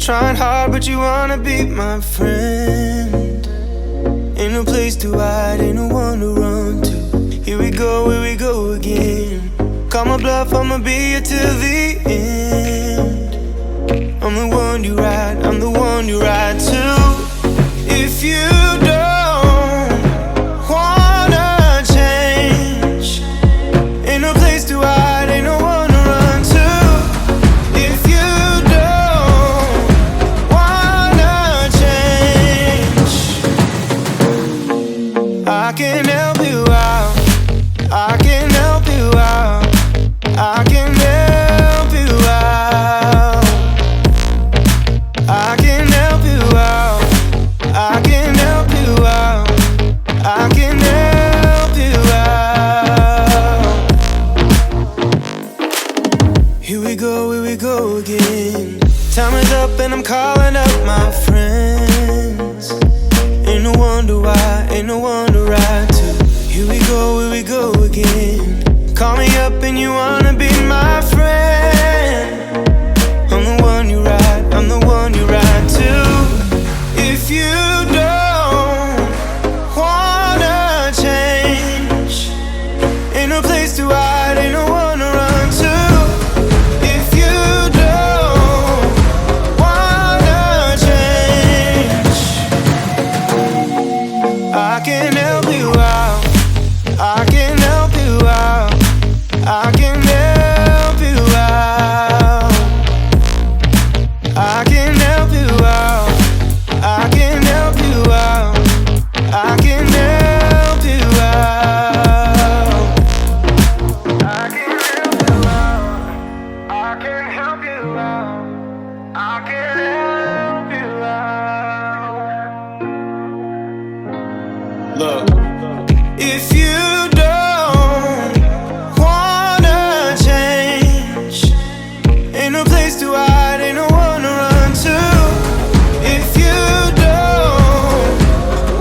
Trying hard, but you wanna be my friend. Ain't no place to hide, ain't no one to run to. Here we go again. Call my bluff, I'ma be here till the end. I'm the one you ride, I'm the one you ride to. If you don't wanna change, ain't no place to hide, ain't no one to run to. If you don't wanna change, I can help you out, I can help you out, I can help you out, I can help you out, I can help you out, I can help you out. Here we go again. Time is up and I'm calling up my friends. Ain't no wonder why, ain't no one to ride to. Here we go again. Call me up and you wanna be my friend. I'm the one you ride, I'm the one you ride to. If you don't wanna change, ain't no place to hide, ain't no one to run to. If you don't wanna change, I can help you out, I can help you out, I can help you out, I can help you out, I can help you out, I can help you out, I can help you out, I can help you out, I can help you out. Look, if you don't wanna change, ain't no place to hide, ain't no one to run to. If you don't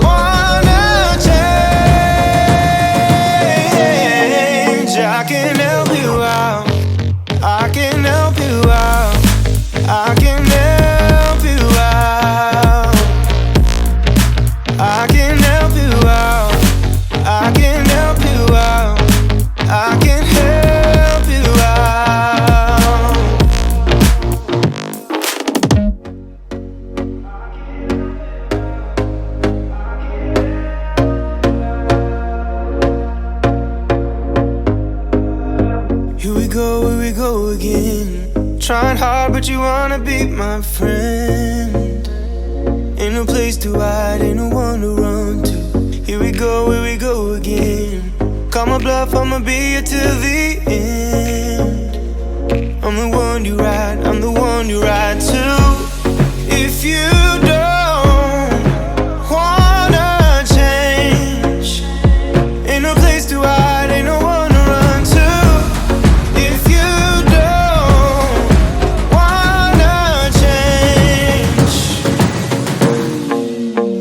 wanna change, I can help you out, I can help you out, I can help you out, I can help you out, I can help you out, I can help you out. Here we go again. Trying hard, but you wanna be my friend. Ain't no place to hide, ain't no one to run to. Here we go again. Call my bluff, I'ma be here till the end. I'm the one you ride, I'm the one you ride to. If you don't wanna change, ain't no place to hide, ain't no one to run to. If you don't wanna change,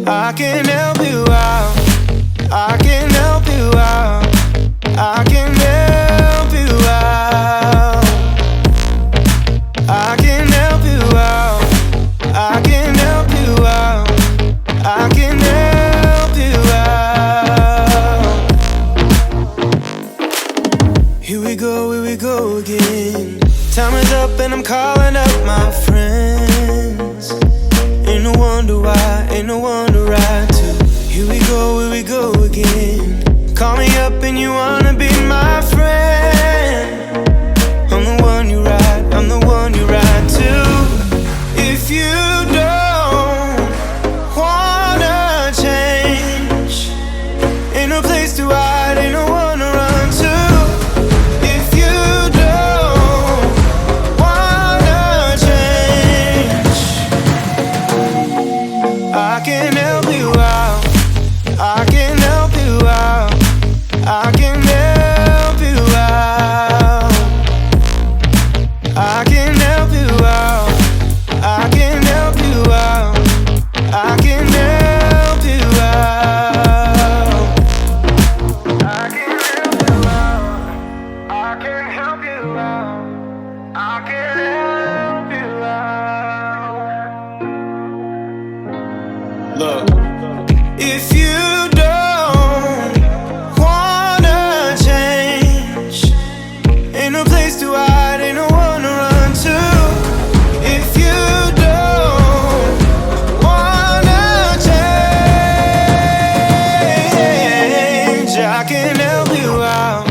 I can help you out, I can help you out, I can help you out, I can help you out, I can help you out, I can help you out. Here we go again. Time is up and I'm calling up my friends. Ain't no wonder why, ain't no one to ride to. Here we go again. Call me up and you wanna be my friend. I'm the one you ride, I'm the one you ride to. If you don't wanna change, ain't no place to hide, ain't no one to run to. If you don't wanna change, I can help you out, I can help you out, I can help you out, I can help you out, I can help you out, I can help you out, I can help you out, I can help you out, I can help you out. Look, if you don't wanna change, ain't no place to hide, ain't no one to run to. If you don't wanna change, I can help you out.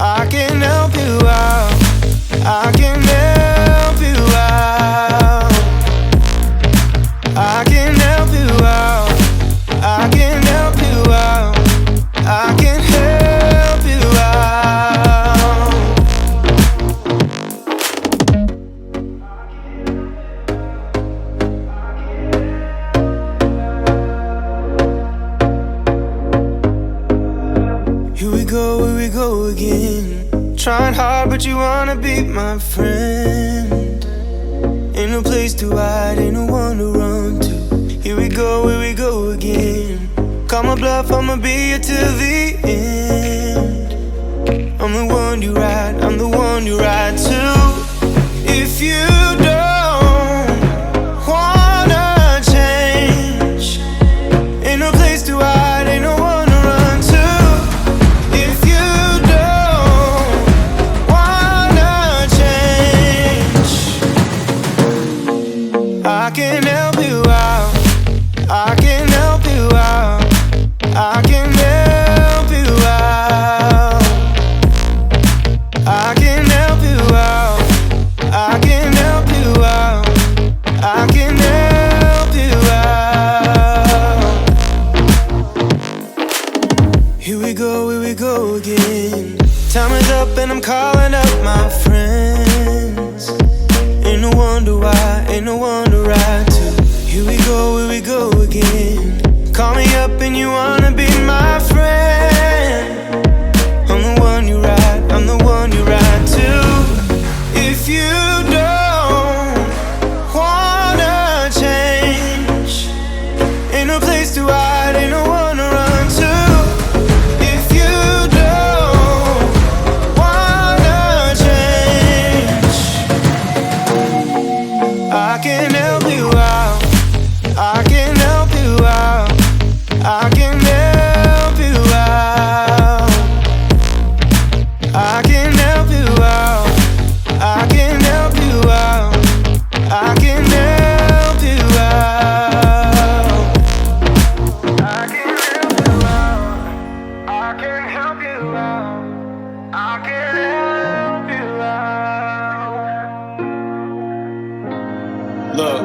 I can help you out. I can help you out. I can help you out. I can help you out. I can help you out. Here we go again. Trying hard, but you wanna be my friend. Ain't no place to hide, ain't no one to run to. Here we go again. Call my bluff, I'ma be here till the end. I'm the one you ride, I'm the one you ride to. If you don't wanna change, ain't no place to hide, ain't no one to run to. If you don't wanna change, I can help you out. I can help you out. I can help you out. I can help you out. I can help you out. I can help you out. Here we go again. Time is up and I'm calling up my friends. Ain't no wonder why, ain't no one to ride to. Here we go again. Call me up and you wanna be my friend. I'm the one you ride, I'm the one you ride to. If you don't wanna change, ain't no place to hide, ain't no one to run to. If you don't wanna change, I can help you out. I can help you out. I can help you out. I can help you out. I can help you out. I can help you out. I can help you out. I can help you out. I can help you out. Look,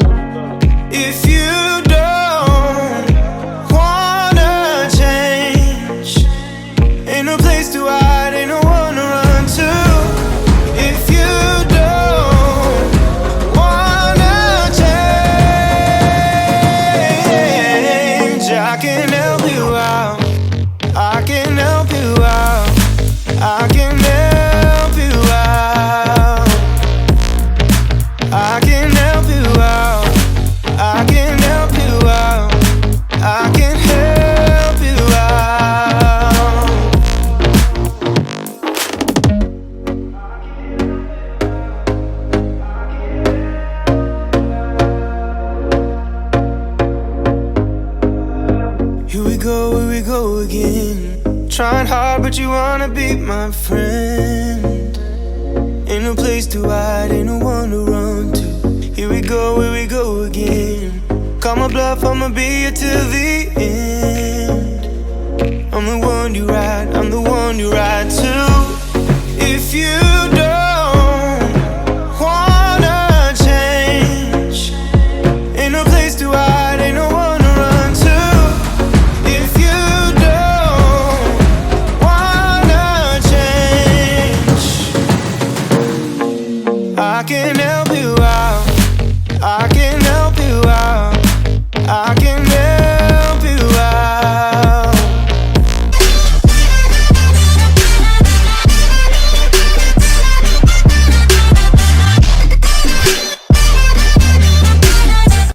if you don't wanna change, ain't no place to hide, ain't no one to run to. If you don't wanna change, I can help you out. I can help you out. I can help you out. I can help you out. I can help you out. I can help you out. Here we go again. Trying hard, but you wanna be my friend. Ain't no place to hide, ain't no one to run to. Here we go again. Call my bluff, I'ma be here till the end. I'm the one you ride, I'm the one you ride to. If you don't